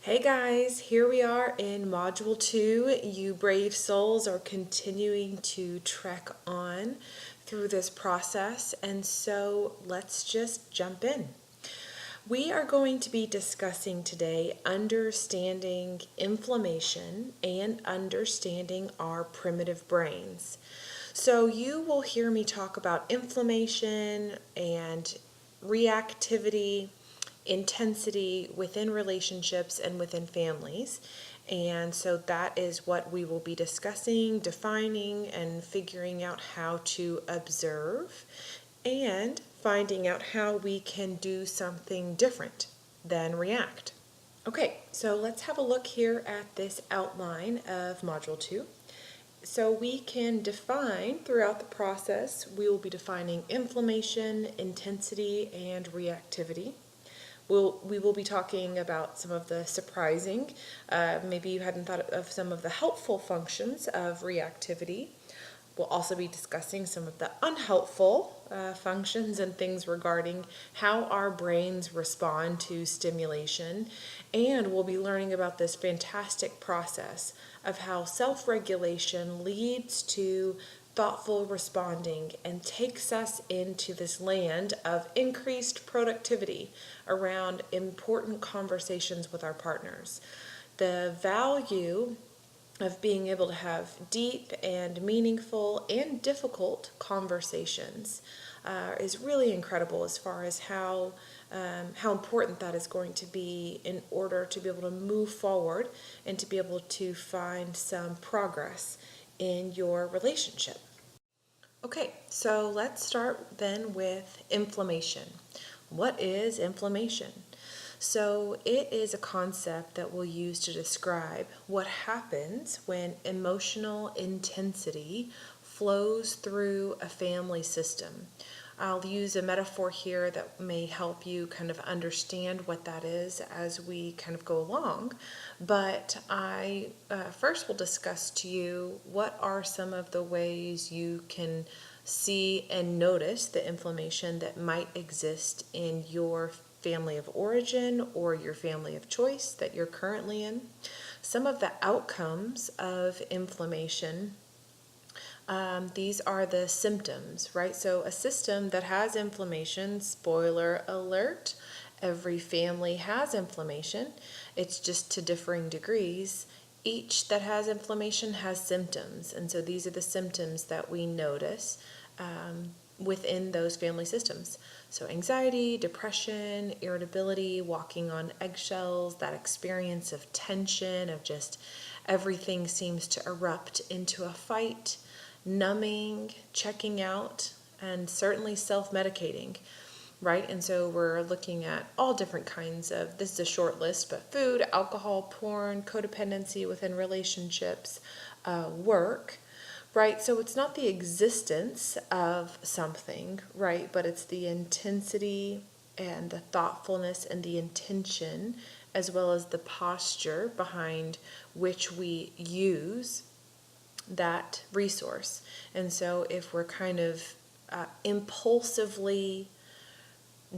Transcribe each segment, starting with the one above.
Hey guys, here we are in Module 2. You brave souls are continuing to trek on through this process, and so let's just jump in. We are going to be discussing today understanding inflammation and understanding our primitive brains. So you will hear me talk about inflammation and reactivity, intensity within relationships and within families. And so that is what we will be discussing, defining, and figuring out how to observe and finding out how we can do something different than react. Okay, so let's have a look here at this outline of Module 2. So we can define throughout the process, we will be defining inflammation, intensity, and reactivity. We will be talking about some of the surprising, maybe you hadn't thought of some of the helpful functions of reactivity. We'll also be discussing some of the unhelpful functions and things regarding how our brains respond to stimulation. And we'll be learning about this fantastic process of how self-regulation leads to thoughtful responding and takes us into this land of increased productivity around important conversations with our partners. The value of being able to have deep and meaningful and difficult conversations is really incredible as far as how important that is going to be in order to be able to move forward and to be able to find some progress in your relationship. Okay, so let's start then with inflammation. What is inflammation? So it is a concept that we'll use to describe what happens when emotional intensity flows through a family system. I'll use a metaphor here that may help you kind of understand what that is as we kind of go along. But I first will discuss to you what are some of the ways you can see and notice the inflammation that might exist in your family of origin or your family of choice that you're currently in. Some of the outcomes of inflammation, these are the symptoms, right? So a system that has inflammation, spoiler alert, every family has inflammation. It's just to differing degrees. Each that has inflammation has symptoms, and so these are the symptoms that we notice within those family systems. So anxiety, depression, irritability, walking on eggshells, that experience of tension, of just everything seems to erupt into a fight, numbing, checking out, and certainly self-medicating, right? And so we're looking at all different kinds of, this is a short list, but food, alcohol, porn, codependency within relationships, work, right? So it's not the existence of something, right? But it's the intensity and the thoughtfulness and the intention, as well as the posture behind which we use that resource. And so if we're kind of impulsively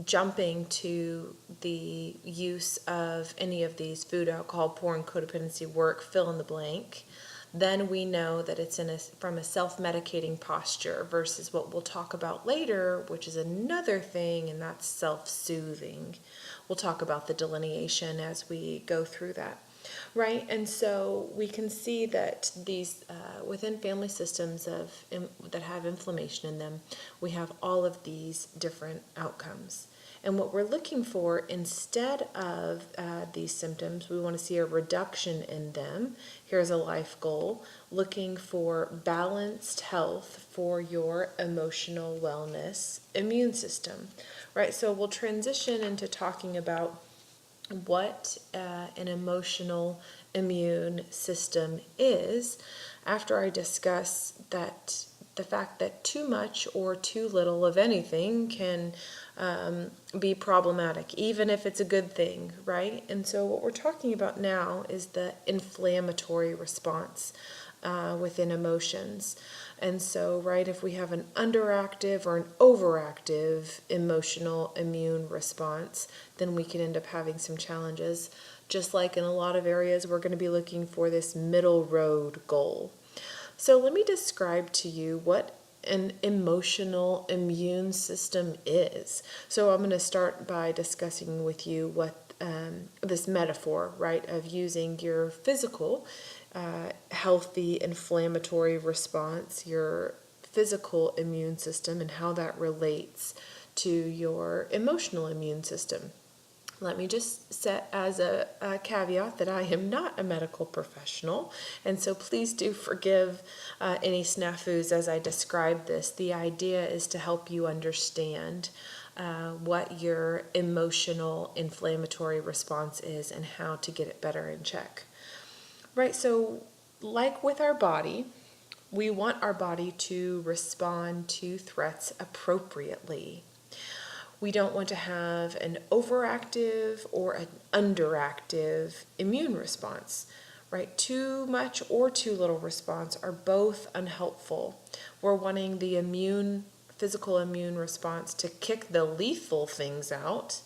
jumping to the use of any of these food, alcohol, porn, codependency, work, fill in the blank, then we know that it's from a self-medicating posture versus what we'll talk about later, which is another thing, and that's self-soothing. We'll talk about the delineation as we go through that. Right, and so we can see that these within family systems that have inflammation in them, we have all of these different outcomes. And what we're looking for instead of these symptoms, we want to see a reduction in them. Here's a life goal, looking for balanced health for your emotional wellness immune system. Right, so we'll transition into talking about what an emotional immune system is after I discuss that the fact that too much or too little of anything can be problematic, even if it's a good thing, right? And so what we're talking about now is the inflammatory response within emotions. And so, right, if we have an underactive or an overactive emotional immune response, then we can end up having some challenges. Just like in a lot of areas, we're going to be looking for this middle road goal. So let me describe to you what an emotional immune system is. So I'm going to start by discussing with you what this metaphor, right, of using your physical healthy inflammatory response, your physical immune system, and how that relates to your emotional immune system. Let me just set as a caveat that I am not a medical professional, and so please do forgive any snafus as I describe this. The idea is to help you understand what your emotional inflammatory response is and how to get it better in check. Right, so like with our body, we want our body to respond to threats appropriately. We don't want to have an overactive or an underactive immune response, right? Too much or too little response are both unhelpful. We're wanting the physical immune response to kick the lethal things out,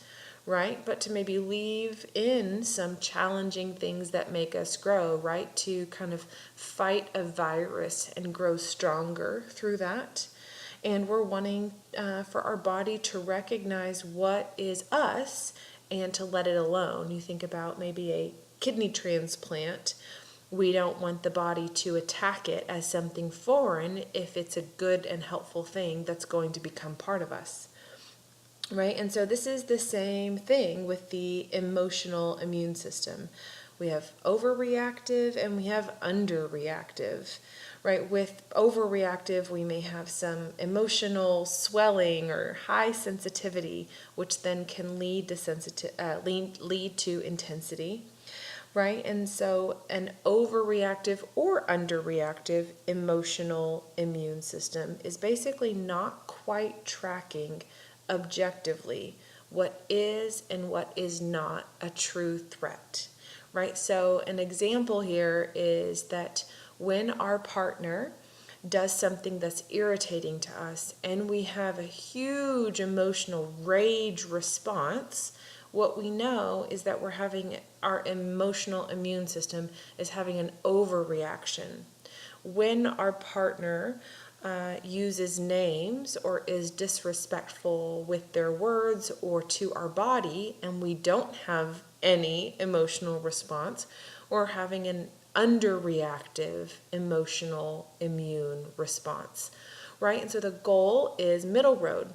right? But to maybe leave in some challenging things that make us grow, right? To kind of fight a virus and grow stronger through that. And we're wanting for our body to recognize what is us and to let it alone. You think about maybe a kidney transplant. We don't want the body to attack it as something foreign if it's a good and helpful thing that's going to become part of us. Right? And so this is the same thing with the emotional immune system. We have overreactive and we have underreactive. Right? With overreactive, we may have some emotional swelling or high sensitivity, which then can lead to lead to intensity. Right? And so an overreactive or underreactive emotional immune system is basically not quite tracking objectively what is and what is not a true threat. Right? So an example here is that when our partner does something that's irritating to us and we have a huge emotional rage response, what we know is that our emotional immune system is having an overreaction. When our partner uses names or is disrespectful with their words or to our body and we don't have any emotional response, or having an underreactive emotional immune response, right? And so the goal is middle road,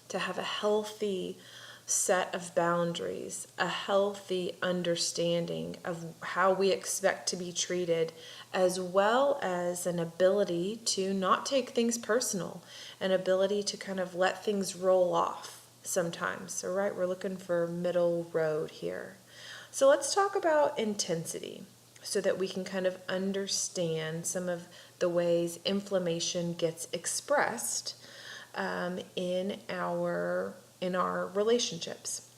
to have a healthy set of boundaries, a healthy understanding of how we expect to be treated, as well as an ability to not take things personal, an ability to kind of let things roll off sometimes. So, right, we're looking for middle road here. So let's talk about intensity so that we can kind of understand some of the ways inflammation gets expressed in our relationships.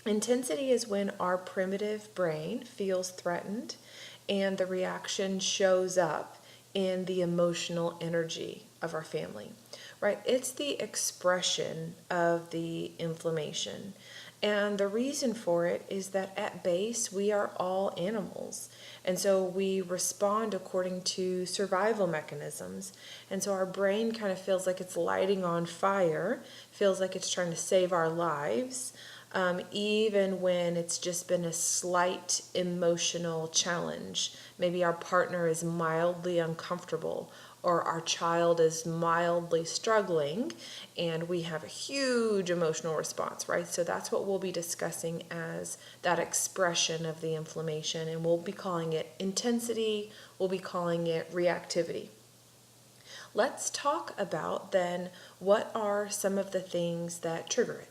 Intensity is when our primitive brain feels threatened and the reaction shows up in the emotional energy of our family, right? It's the expression of the inflammation. And the reason for it is that at base, we are all animals. And so we respond according to survival mechanisms. And so our brain kind of feels like it's lighting on fire, feels like it's trying to save our lives, even when it's just been a slight emotional challenge. Maybe our partner is mildly uncomfortable, or our child is mildly struggling, and we have a huge emotional response, right? So that's what we'll be discussing as that expression of the inflammation, and we'll be calling it intensity, we'll be calling it reactivity. Let's talk about then what are some of the things that trigger it.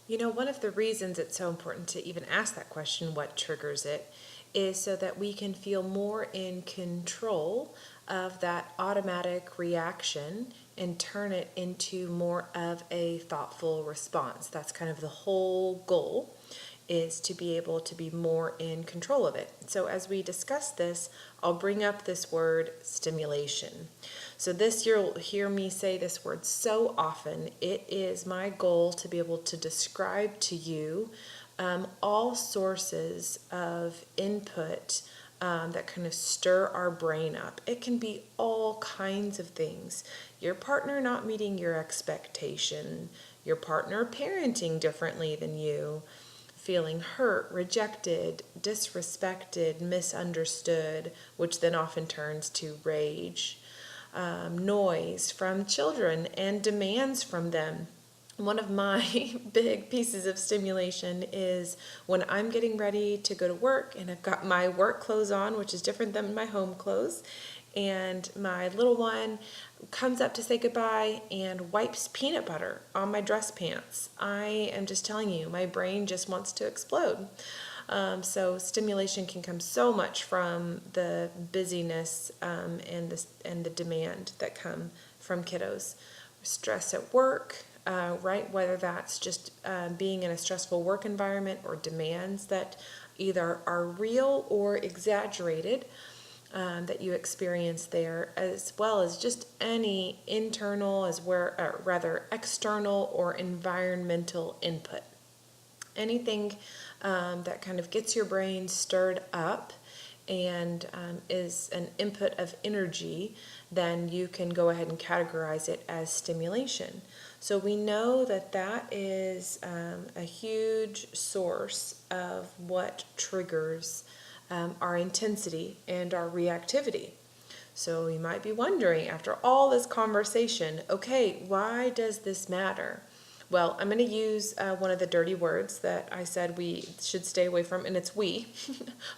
You know, one of the reasons it's so important to even ask that question, what triggers it, is so that we can feel more in control of that automatic reaction and turn it into more of a thoughtful response. That's kind of the whole goal, is to be able to be more in control of it. So as we discuss this, I'll bring up this word stimulation. So this, you'll hear me say this word so often. It is my goal to be able to describe to you all sources of input that kind of stir our brain up. It can be all kinds of things. Your partner not meeting your expectation, your partner parenting differently than you, feeling hurt, rejected, disrespected, misunderstood, which then often turns to rage, noise from children and demands from them. One of my big pieces of stimulation is when I'm getting ready to go to work and I've got my work clothes on, which is different than my home clothes, and my little one comes up to say goodbye and wipes peanut butter on my dress pants. I am just telling you, my brain just wants to explode. So stimulation can come so much from the busyness and the demand that come from kiddos. Stress at work, right? Whether that's just being in a stressful work environment or demands that either are real or exaggerated that you experience there, as well as just any internal rather external or environmental input. Anything that kind of gets your brain stirred up and is an input of energy, then you can go ahead and categorize it as stimulation. So we know that that is a huge source of what triggers our intensity and our reactivity. So you might be wondering, after all this conversation, okay, why does this matter? Well, I'm going to use one of the dirty words that I said we should stay away from, and it's we.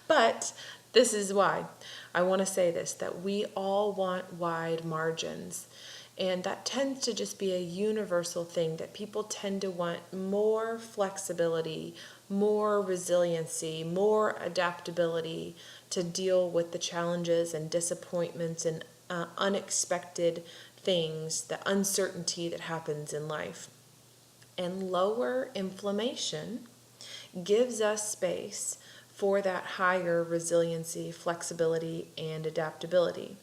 But this is why. I want to say this, that we all want wide margins. And that tends to just be a universal thing, that people tend to want more flexibility, more resiliency, more adaptability to deal with the challenges and disappointments and unexpected things, the uncertainty that happens in life. And lower inflammation gives us space for that higher resiliency, flexibility, and adaptability.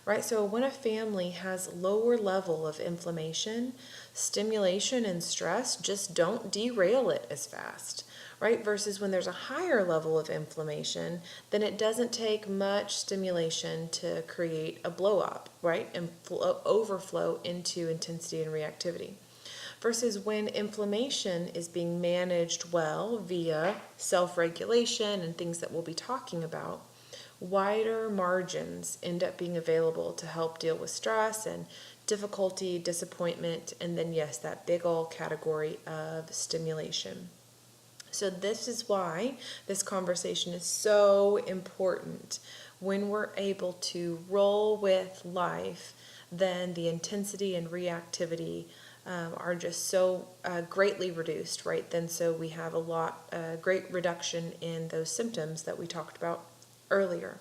Right? So when a family has lower level of inflammation, stimulation and stress just don't derail it as fast. Right? Versus when there's a higher level of inflammation, then it doesn't take much stimulation to create a blow up, right? And overflow into intensity and reactivity. Versus when inflammation is being managed well via self-regulation and things that we'll be talking about, wider margins end up being available to help deal with stress and difficulty, disappointment, and then yes, that big old category of stimulation. So this is why this conversation is so important. When we're able to roll with life, then the intensity and reactivity are just so greatly reduced, right? Then so we have a great reduction in those symptoms that we talked about earlier.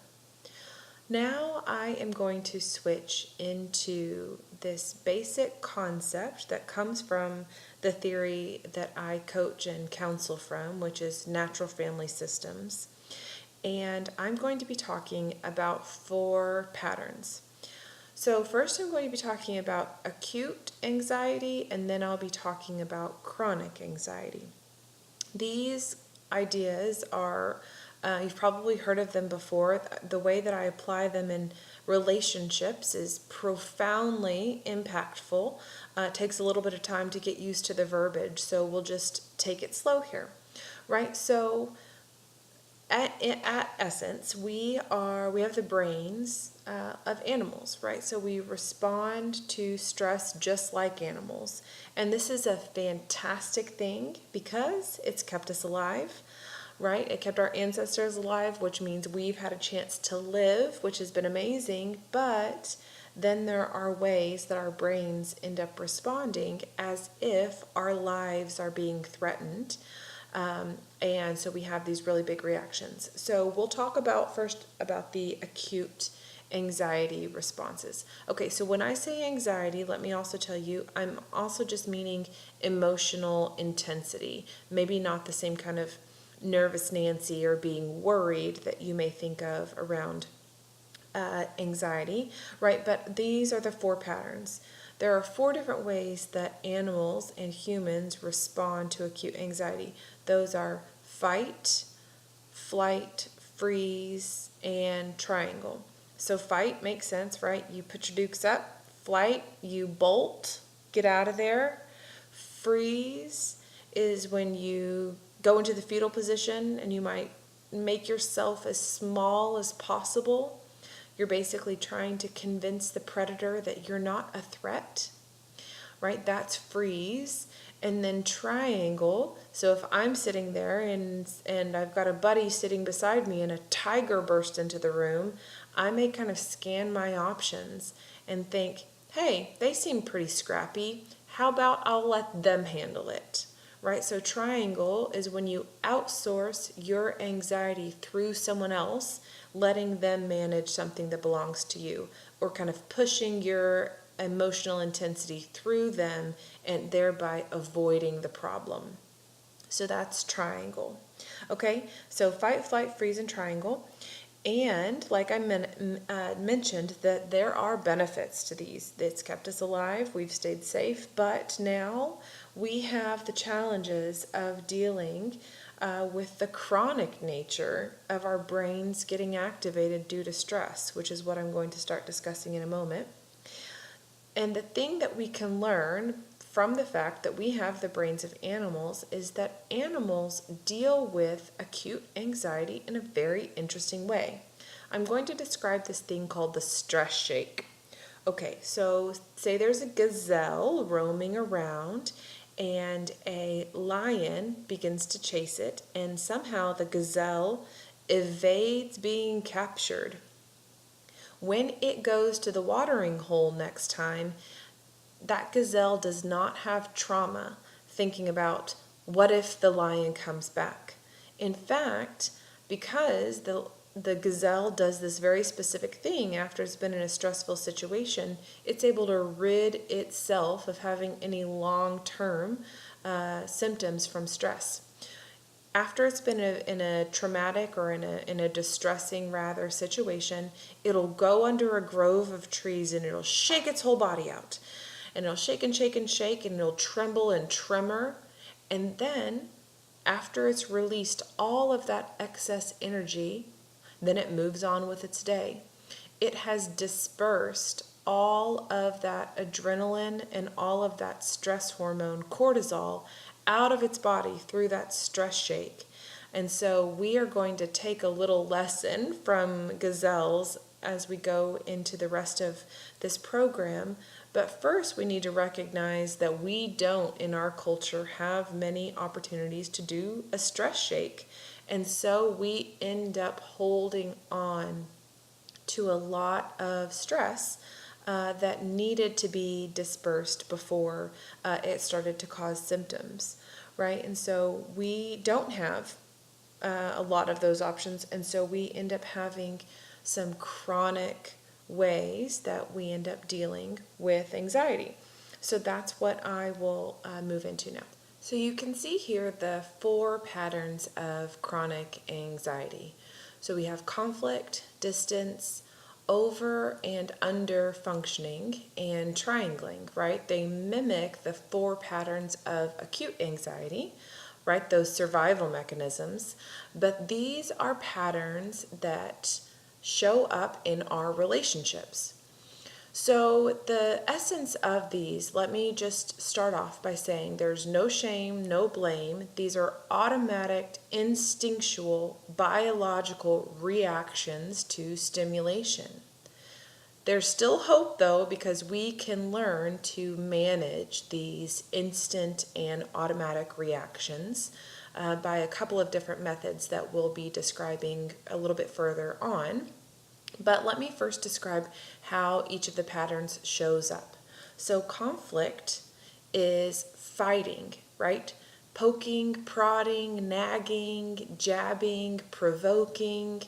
Now I am going to switch into this basic concept that comes from the theory that I coach and counsel from, which is natural family systems. And I'm going to be talking about 4 patterns. So first I'm going to be talking about acute anxiety, and then I'll be talking about chronic anxiety. These ideas are, you've probably heard of them before. The way that I apply them in relationships is profoundly impactful. It takes a little bit of time to get used to the verbiage, so we'll just take it slow here, right? So at essence, we have the brains of animals, right? So we respond to stress just like animals. And this is a fantastic thing because it's kept us alive, right? It kept our ancestors alive, which means we've had a chance to live, which has been amazing. But then there are ways that our brains end up responding as if our lives are being threatened. And so we have these really big reactions. So we'll talk first about the acute anxiety responses. Okay, so when I say anxiety, let me also tell you, I'm also just meaning emotional intensity. Maybe not the same kind of nervous Nancy or being worried that you may think of around anxiety, right? But these are the 4 patterns. There are 4 different ways that animals and humans respond to acute anxiety. Those are fight, flight, freeze, and triangle. So fight makes sense, right? You put your dukes up. Flight, you bolt, get out of there. Freeze is when you go into the fetal position and you might make yourself as small as possible. You're basically trying to convince the predator that you're not a threat, right? That's freeze. And then triangle. So if I'm sitting there and I've got a buddy sitting beside me and a tiger bursts into the room, I may kind of scan my options and think, hey, they seem pretty scrappy. How about I'll let them handle it? Right? So triangle is when you outsource your anxiety through someone else, letting them manage something that belongs to you, or kind of pushing your emotional intensity through them and thereby avoiding the problem. So that's triangle. Okay, so fight, flight, freeze, and triangle. And like I mentioned, that there are benefits to these. It's kept us alive, we've stayed safe, but now we have the challenges of dealing with the chronic nature of our brains getting activated due to stress, which is what I'm going to start discussing in a moment. And the thing that we can learn from the fact that we have the brains of animals is that animals deal with acute anxiety in a very interesting way. I'm going to describe this thing called the stress shake. Okay, so say there's a gazelle roaming around and a lion begins to chase it, and somehow the gazelle evades being captured. When it goes to the watering hole next time, that gazelle does not have trauma thinking about what if the lion comes back. In fact, because the gazelle does this very specific thing after it's been in a stressful situation, it's able to rid itself of having any long-term symptoms from stress. After it's been in a traumatic or in a distressing rather situation, it'll go under a grove of trees and it'll shake its whole body out. And it'll shake and shake and shake and it'll tremble and tremor. And then after it's released all of that excess energy, then it moves on with its day. It has dispersed all of that adrenaline and all of that stress hormone, cortisol, out of its body through that stress shake. And so we are going to take a little lesson from gazelles as we go into the rest of this program. But first we need to recognize that we don't in our culture have many opportunities to do a stress shake. And so we end up holding on to a lot of stress that needed to be dispersed before it started to cause symptoms, right? And so we don't have a lot of those options, and so we end up having some chronic ways that we end up dealing with anxiety. So that's what I will move into now. So you can see here the 4 patterns of chronic anxiety. So we have conflict, distance, over and under functioning, and triangling, right? They mimic the 4 patterns of acute anxiety, right? Those survival mechanisms. But these are patterns that show up in our relationships. So the essence of these, let me just start off by saying there's no shame, no blame. These are automatic, instinctual, biological reactions to stimulation. There's still hope though, because we can learn to manage these instant and automatic reactions by a couple of different methods that we'll be describing a little bit further on. But let me first describe how each of the patterns shows up. So conflict is fighting, right? Poking, prodding, nagging, jabbing, provoking,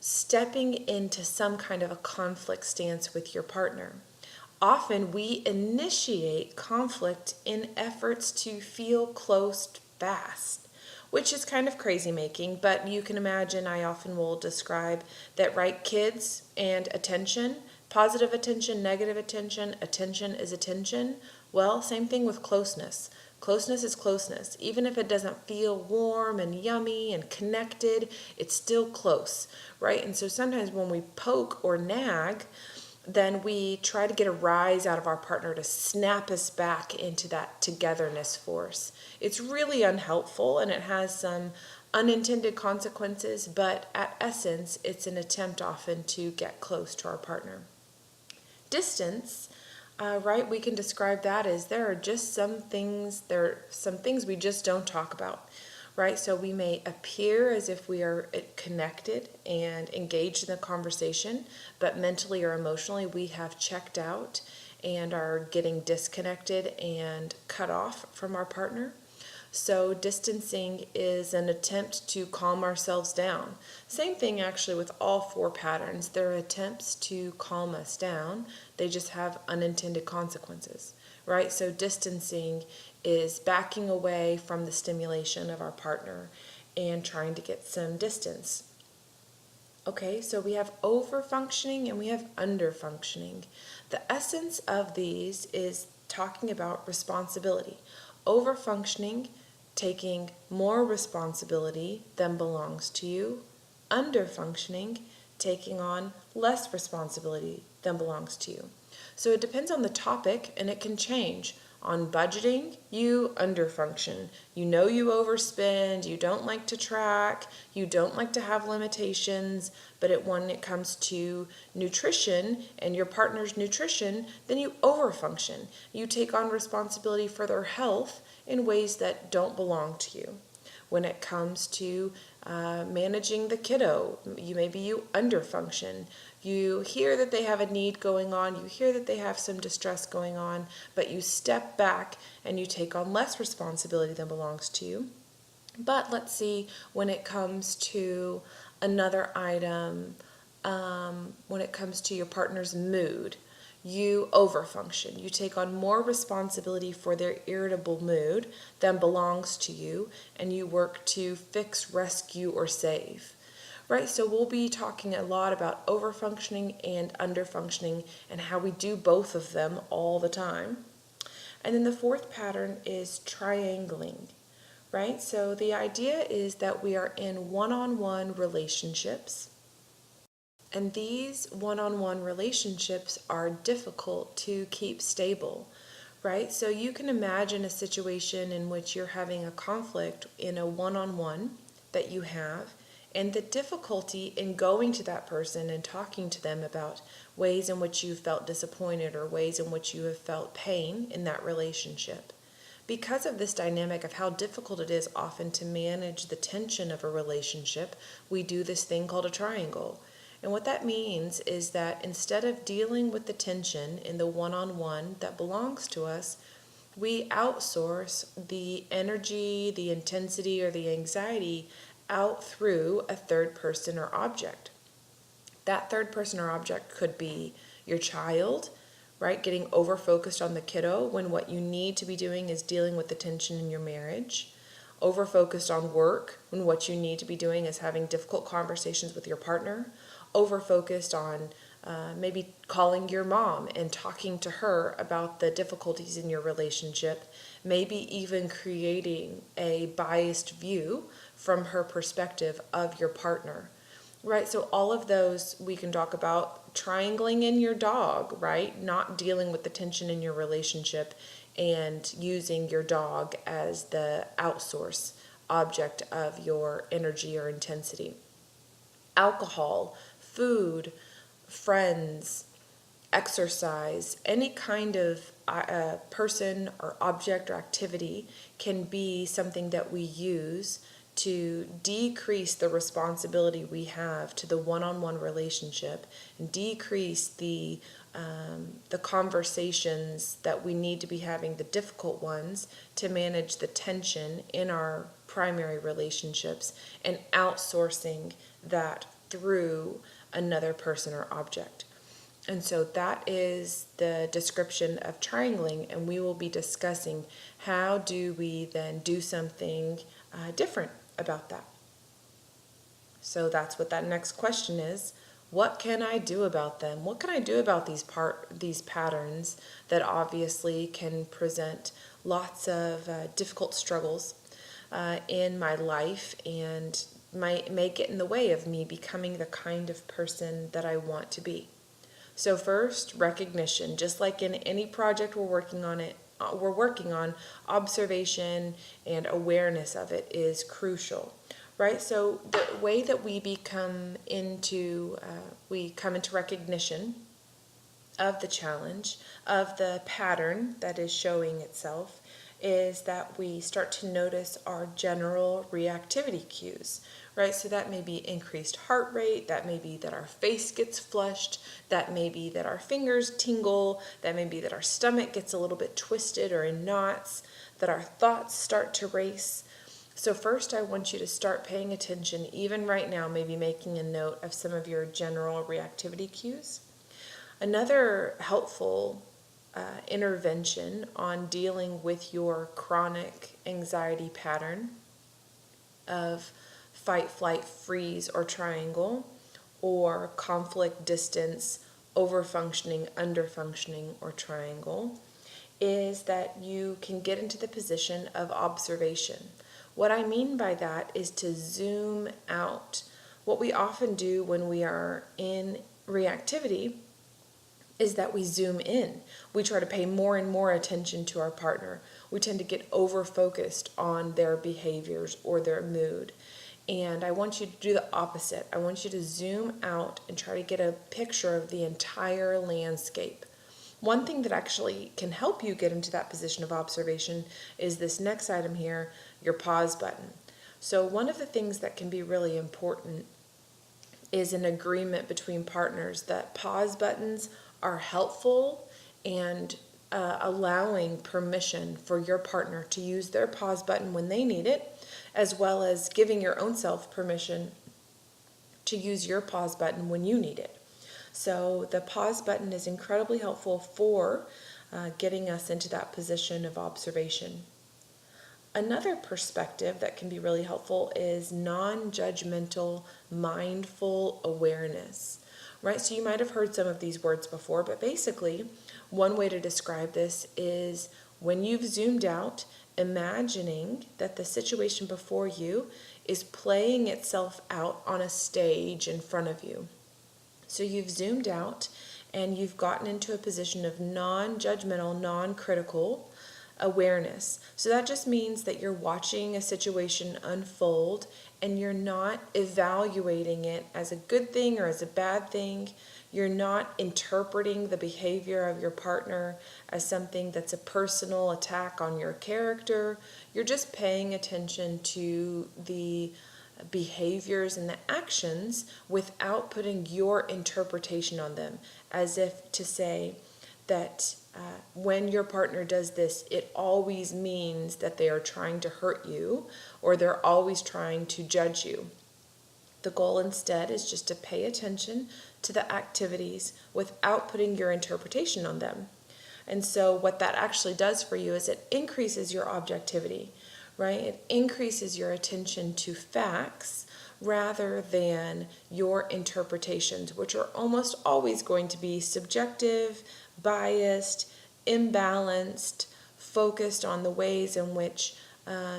stepping into some kind of a conflict stance with your partner. Often we initiate conflict in efforts to feel close fast. which is kind of crazy making, but you can imagine I often will describe that, right, kids and attention, positive attention, negative attention, attention is attention. Well, same thing with closeness. Closeness is closeness. Even if it doesn't feel warm and yummy and connected, it's still close, right? And so sometimes when we poke or nag, then we try to get a rise out of our partner to snap us back into that togetherness force. It's really unhelpful and it has some unintended consequences, but at essence, it's an attempt often to get close to our partner. Distance, right, we can describe that as there are some things we just don't talk about, right? So we may appear as if we are connected and engaged in the conversation, but mentally or emotionally we have checked out and are getting disconnected and cut off from our partner. So distancing is an attempt to calm ourselves down. Same thing actually with all 4 patterns. They're attempts to calm us down. They just have unintended consequences, right? So distancing is backing away from the stimulation of our partner and trying to get some distance. Okay, so we have over-functioning and we have under-functioning. The essence of these is talking about responsibility. Over-functioning, taking more responsibility than belongs to you. Under-functioning, taking on less responsibility than belongs to you. So it depends on the topic and it can change. On budgeting, you underfunction. You know you overspend, you don't like to track, you don't like to have limitations, but when it comes to nutrition and your partner's nutrition, then you overfunction. You take on responsibility for their health in ways that don't belong to you. When it comes to managing the kiddo, you underfunction. You hear that they have a need going on, you hear that they have some distress going on, but you step back and you take on less responsibility than belongs to you. But let's see, when it comes to another item, when it comes to your partner's mood, you overfunction. You take on more responsibility for their irritable mood than belongs to you, and you work to fix, rescue, or save. Right, so we'll be talking a lot about overfunctioning and underfunctioning and how we do both of them all the time. And then the 4th pattern is triangling, right? So the idea is that we are in one-on-one relationships. And these one-on-one relationships are difficult to keep stable, right? So you can imagine a situation in which you're having a conflict in a one-on-one that you have, and the difficulty in going to that person and talking to them about ways in which you felt disappointed or ways in which you have felt pain in that relationship. Because of this dynamic of how difficult it is often to manage the tension of a relationship, we do this thing called a triangle. And what that means is that instead of dealing with the tension in the one-on-one that belongs to us, we outsource the energy, the intensity, or the anxiety out through a third person or object. That third person or object could be your child, right? Getting over-focused on the kiddo when what you need to be doing is dealing with the tension in your marriage. Over-focused on work when what you need to be doing is having difficult conversations with your partner. Over-focused on maybe calling your mom and talking to her about the difficulties in your relationship, maybe even creating a biased view from her perspective of your partner, right? So all of those we can talk about. Triangling in your dog, right? Not dealing with the tension in your relationship and using your dog as the outsource object of your energy or intensity. Alcohol, food, friends, exercise, any kind of person or object or activity can be something that we use to decrease the responsibility we have to the one-on-one relationship and decrease the conversations that we need to be having, the difficult ones, to manage the tension in our primary relationships, and outsourcing that through another person or object. And so that is the description of triangling, and we will be discussing how do we then do something different about that? So that's what that next question is. What can I do about them? What can I do about these patterns that obviously can present lots of difficult struggles in my life and may get in the way of me becoming the kind of person that I want to be? So first, recognition. Just like in any project we're working on, observation and awareness of it is crucial, right? So the way that we come into recognition of the challenge, of the pattern that is showing itself, is that we start to notice our general reactivity cues, right? So that may be increased heart rate, that may be that our face gets flushed, that may be that our fingers tingle, that may be that our stomach gets a little bit twisted or in knots, that our thoughts start to race. So first, I want you to start paying attention, even right now, maybe making a note of some of your general reactivity cues. Another helpful intervention on dealing with your chronic anxiety pattern of fight, flight, freeze, or triangle, or conflict, distance, overfunctioning, underfunctioning, or triangle, is that you can get into the position of observation. What I mean by that is to zoom out. What we often do when we are in reactivity is that we zoom in. We try to pay more and more attention to our partner. We tend to get over-focused on their behaviors or their mood. And I want you to do the opposite. I want you to zoom out and try to get a picture of the entire landscape. One thing that actually can help you get into that position of observation is this next item here, your pause button. So one of the things that can be really important is an agreement between partners that pause buttons are helpful and allowing permission for your partner to use their pause button when they need it, as well as giving your own self permission to use your pause button when you need it. So the pause button is incredibly helpful for getting us into that position of observation. Another perspective that can be really helpful is non-judgmental, mindful awareness, right? So you might have heard some of these words before, but basically, one way to describe this is when you've zoomed out, imagining that the situation before you is playing itself out on a stage in front of you. So you've zoomed out and you've gotten into a position of non-judgmental, non-critical awareness. So that just means that you're watching a situation unfold and you're not evaluating it as a good thing or as a bad thing. You're not interpreting the behavior of your partner as something that's a personal attack on your character. You're just paying attention to the behaviors and the actions without putting your interpretation on them, as if to say that when your partner does this, it always means that they are trying to hurt you or they're always trying to judge you. The goal instead is just to pay attention to the activities without putting your interpretation on them. And so what that actually does for you is it increases your objectivity, right? It increases your attention to facts rather than your interpretations, which are almost always going to be subjective, biased, imbalanced, focused on the ways in which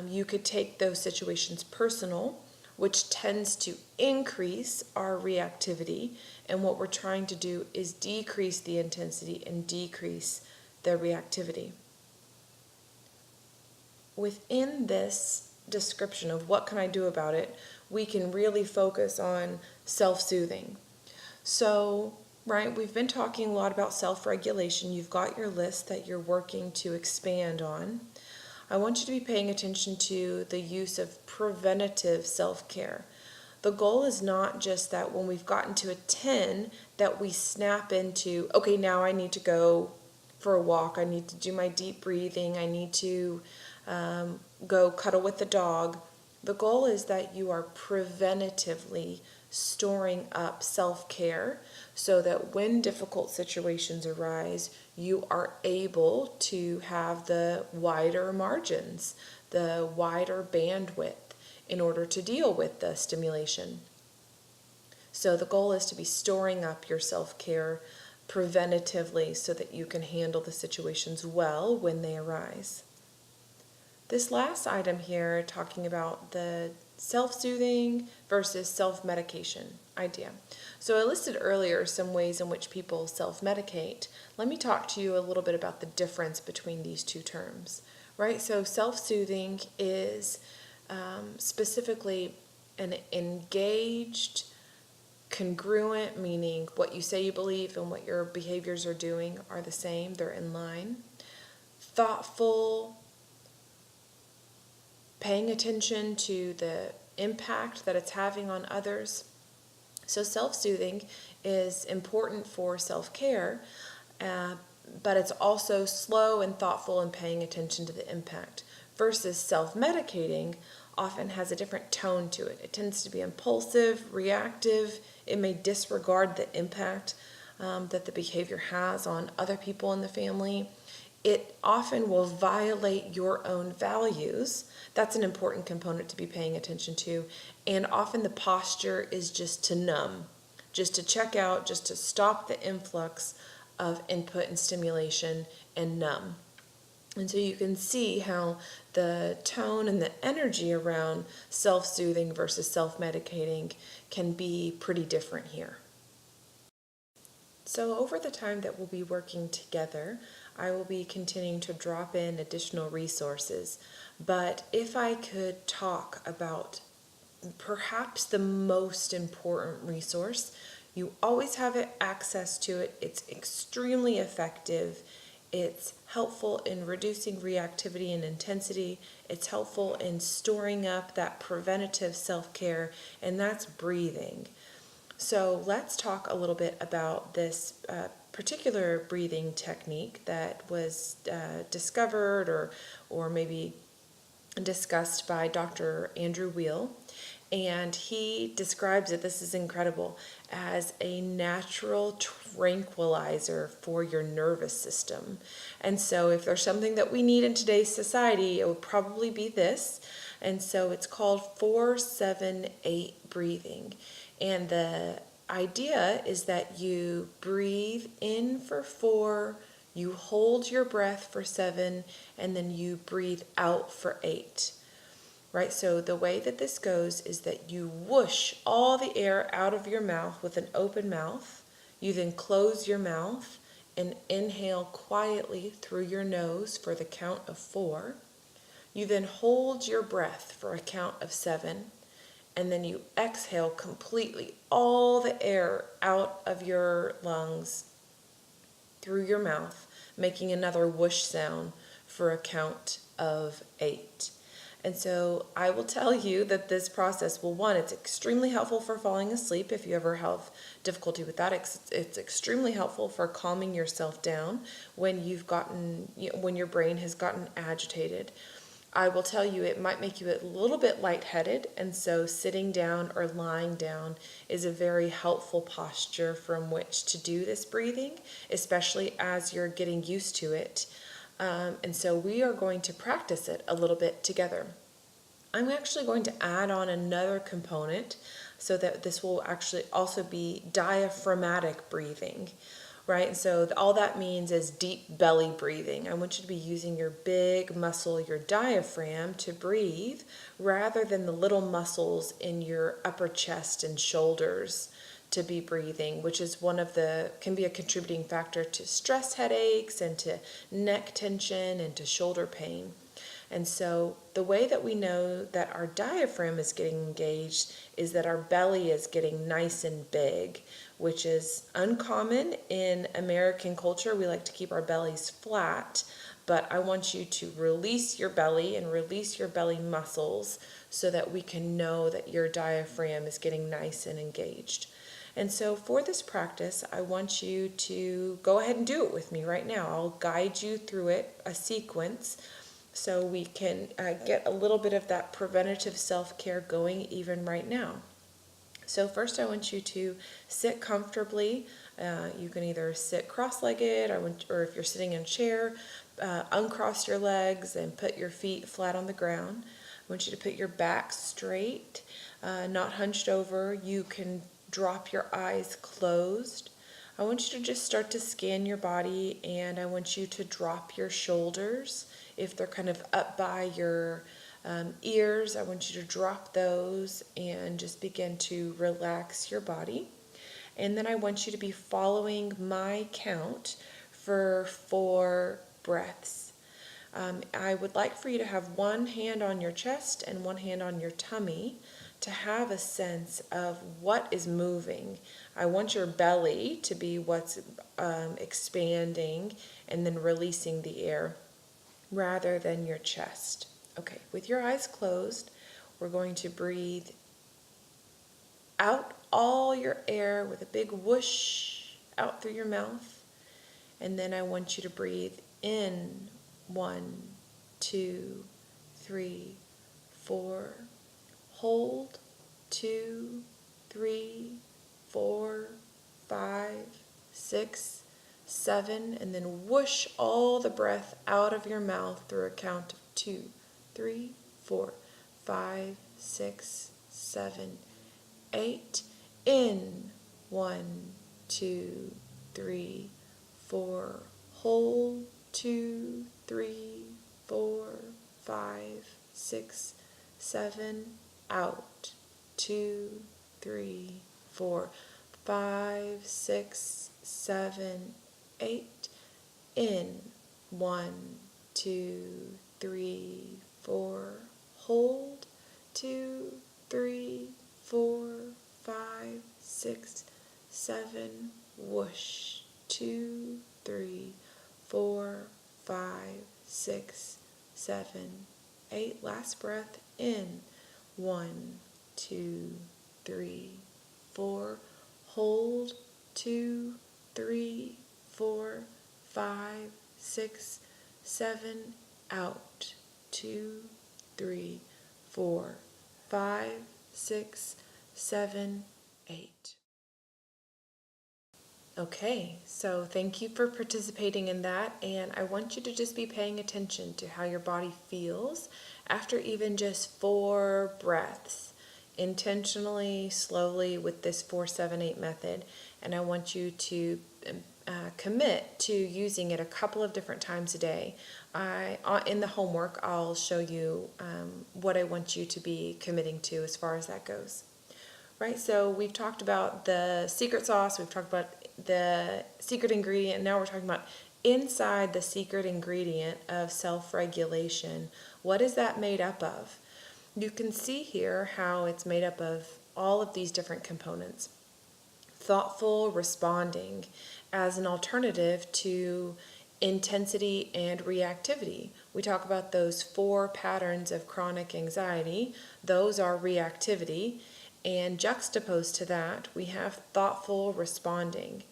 you could take those situations personal, which tends to increase our reactivity. And what we're trying to do is decrease the intensity and decrease the reactivity. Within this description of what can I do about it, we can really focus on self-soothing. So, right, we've been talking a lot about self-regulation. You've got your list that you're working to expand on. I want you to be paying attention to the use of preventative self-care. The goal is not just that when we've gotten to a 10 that we snap into, okay, now I need to go for a walk, I need to do my deep breathing, I need to go cuddle with the dog. The goal is that you are preventatively storing up self-care so that when difficult situations arise, you are able to have the wider margins, the wider bandwidth in order to deal with the stimulation. So the goal is to be storing up your self-care preventatively so that you can handle the situations well when they arise. This last item here, talking about the self-soothing versus self-medication idea. So I listed earlier some ways in which people self-medicate. Let me talk to you a little bit about the difference between these two terms, right? So self-soothing is specifically an engaged, congruent, meaning what you say you believe and what your behaviors are doing are the same, they're in line. Thoughtful, paying attention to the impact that it's having on others. So self-soothing is important for self-care, but it's also slow and thoughtful and paying attention to the impact. Versus self-medicating often has a different tone to it. It tends to be impulsive, reactive. It may disregard the impact that the behavior has on other people in the family. It often will violate your own values. That's an important component to be paying attention to. And often the posture is just to numb, just to check out, just to stop the influx of input and stimulation and numb. And so you can see how the tone and the energy around self-soothing versus self-medicating can be pretty different here. So over the time that we'll be working together, I will be continuing to drop in additional resources. But if I could talk about perhaps the most important resource, you always have access to it. It's extremely effective. It's helpful in reducing reactivity and intensity. It's helpful in storing up that preventative self-care, and that's breathing. So let's talk a little bit about this particular breathing technique that was discovered or maybe discussed by Dr. Andrew Weil. And he describes it, this is incredible, as a natural tranquilizer for your nervous system. And so if there's something that we need in today's society, it would probably be this. And so it's called 4-7-8 breathing. And the idea is that you breathe in for 4, you hold your breath for 7, and then you breathe out for 8. Right, so the way that this goes is that you whoosh all the air out of your mouth with an open mouth. You then close your mouth and inhale quietly through your nose for the count of 4. You then hold your breath for a count of 7. And then you exhale completely all the air out of your lungs through your mouth, making another whoosh sound for a count of 8. And so I will tell you that this process, well, one, it's extremely helpful for falling asleep if you ever have difficulty with that. It's extremely helpful for calming yourself down when when your brain has gotten agitated. I will tell you it might make you a little bit lightheaded, and so sitting down or lying down is a very helpful posture from which to do this breathing, especially as you're getting used to it. And so we are going to practice it a little bit together. I'm actually going to add on another component so that this will actually also be diaphragmatic breathing, right? And so all that means is deep belly breathing. I want you to be using your big muscle, your diaphragm, to breathe rather than the little muscles in your upper chest and shoulders to be breathing, which is can be a contributing factor to stress headaches and to neck tension and to shoulder pain. And so the way that we know that our diaphragm is getting engaged is that our belly is getting nice and big, which is uncommon in American culture. We like to keep our bellies flat, but I want you to release your belly and release your belly muscles so that we can know that your diaphragm is getting nice and engaged. And so for this practice, I want you to go ahead and do it with me right now. I'll guide you through it, a sequence, so we can get a little bit of that preventative self-care going even right now. So first I want you to sit comfortably. You can either sit cross-legged or if you're sitting in a chair, uncross your legs and put your feet flat on the ground. want you to put your back straight, not hunched over. You can drop your eyes closed. I want you to just start to scan your body, and I want you to drop your shoulders. If they're kind of up by your ears, I want you to drop those and just begin to relax your body. And then I want you to be following my count for 4 breaths. I would like for you to have one hand on your chest and one hand on your tummy to have a sense of what is moving. I want your belly to be what's expanding and then releasing the air rather than your chest. Okay, with your eyes closed, we're going to breathe out all your air with a big whoosh out through your mouth. And then I want you to breathe in 1, 2, 3, 4. Hold 2, 3, 4, 5, 6, 7, and then whoosh all the breath out of your mouth through a count of 2, 3, 4, 5, 6, 7, 8. In 1, 2, 3, 4. Hold 2, 3, 4, 5, 6, 7. Out 2, 3, 4, 5, 6, 7, 8. In 1, 2, 3, 4. Hold 2, 3, 4, 5, 6, 7. Whoosh 2, 3, 4, 5, 6, 7, 8. Last breath in 1, 2, 3, 4. Hold 2, 3, 4, 5, 6, 7. Out 2, 3, 4, 5, 6, 7, 8. Okay, so thank you for participating in that, and I want you to just be paying attention to how your body feels after even just 4 breaths, intentionally, slowly with this 4-7-8 method, and I want you to commit to using it a couple of different times a day. In the homework, I'll show you what I want you to be committing to as far as that goes. Right, so we've talked about the secret sauce, we've talked about the secret ingredient, and now we're talking about inside the secret ingredient of self-regulation. What is that made up of? You can see here how it's made up of all of these different components. Thoughtful responding as an alternative to intensity and reactivity. We talk about those 4 patterns of chronic anxiety. Those are reactivity. And juxtaposed to that, we have thoughtful responding.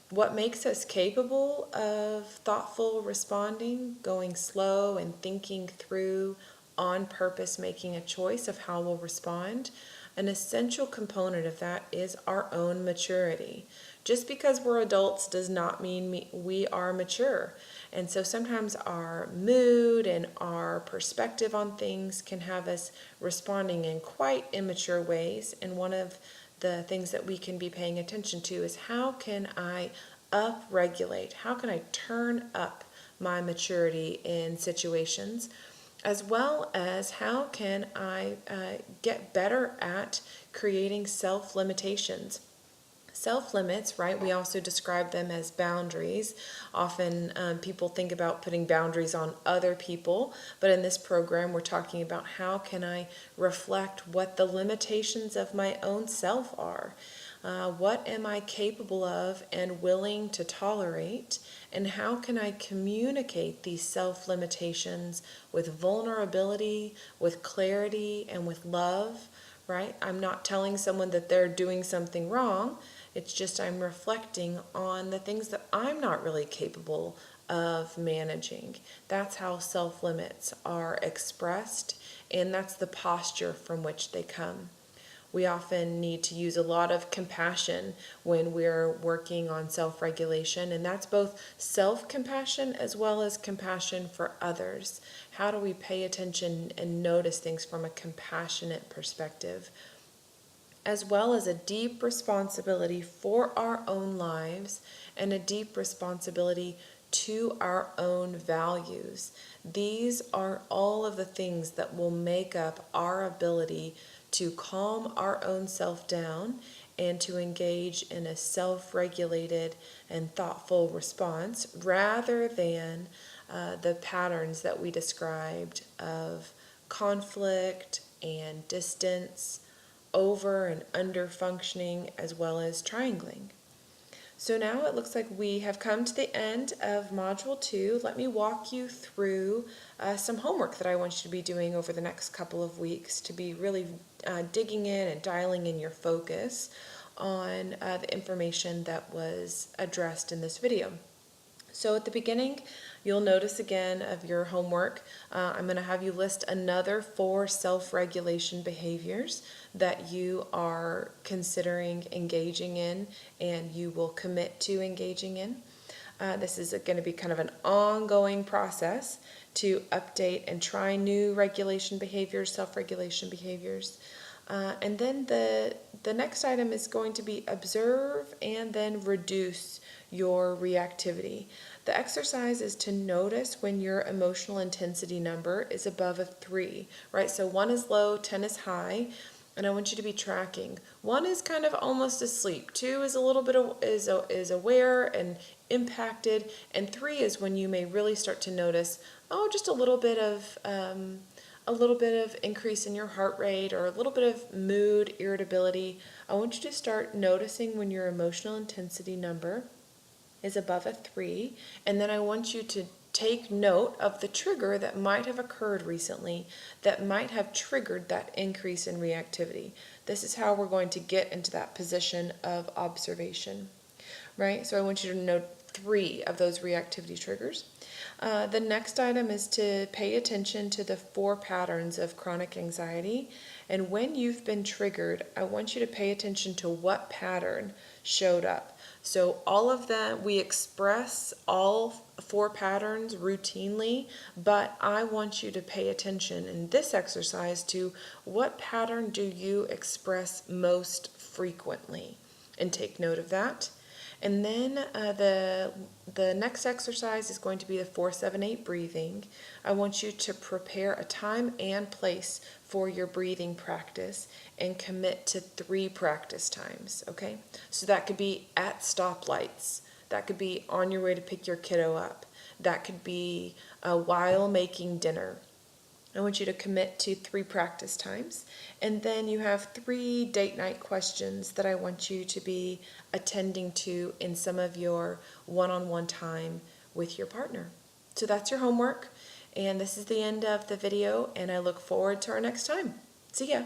What makes us capable of thoughtful responding, going slow and thinking through on purpose, making a choice of how we'll respond? An essential component of that is our own maturity. Just because we're adults does not mean we are mature. And so sometimes our mood and our perspective on things can have us responding in quite immature ways. And one of the things that we can be paying attention to is how can I upregulate? How can I turn up my maturity in situations? As well as how can I get better at creating self-limitations. Self-limits, right? We also describe them as boundaries. Often people think about putting boundaries on other people, but in this program we're talking about how can I reflect what the limitations of my own self are. What am I capable of and willing to tolerate, and how can I communicate these self-limitations with vulnerability, with clarity, and with love, right? I'm not telling someone that they're doing something wrong. It's just I'm reflecting on the things that I'm not really capable of managing. That's how self-limits are expressed, and that's the posture from which they come. We often need to use a lot of compassion when we're working on self-regulation, and that's both self-compassion as well as compassion for others. How do we pay attention and notice things from a compassionate perspective, as well as a deep responsibility for our own lives and a deep responsibility to our own values. These are all of the things that will make up our ability to calm our own self down and to engage in a self-regulated and thoughtful response rather than the patterns that we described of conflict and distance, over and under functioning, as well as triangling. So now it looks like we have come to the end of Module 2. Let me walk you through some homework that I want you to be doing over the next couple of weeks to be really digging in and dialing in your focus on the information that was addressed in this video. So at the beginning, you'll notice again of your homework, I'm going to have you list another 4 self-regulation behaviors that you are considering engaging in and you will commit to engaging in. This is going to be kind of an ongoing process to update and try new regulation behaviors, self-regulation behaviors. And then the next item is going to be observe and then reduce your reactivity. The exercise is to notice when your emotional intensity number is above a 3, right? So 1 is low, 10 is high, and I want you to be tracking. 1 is kind of almost asleep, 2 is a little bit is aware and impacted, and 3 is when you may really start to notice, just a little bit of increase in your heart rate or a little bit of mood, irritability. I want you to start noticing when your emotional intensity number is above a 3, and then I want you to take note of the trigger that might have occurred recently that might have triggered that increase in reactivity. This is how we're going to get into that position of observation, right? So I want you to note 3 of those reactivity triggers. The next item is to pay attention to the 4 patterns of chronic anxiety. And when you've been triggered, I want you to pay attention to what pattern showed up. So all of that, we express all 4 patterns routinely, but I want you to pay attention in this exercise to what pattern do you express most frequently, and take note of that. And then the next exercise is going to be the 4-7-8 breathing. I want you to prepare a time and place for your breathing practice and commit to 3 practice times, okay? So that could be at stoplights. That could be on your way to pick your kiddo up. That could be while making dinner. I want you to commit to 3 practice times. And then you have 3 date night questions that I want you to be attending to in some of your one-on-one time with your partner. So that's your homework. And this is the end of the video, and I look forward to our next time. See ya.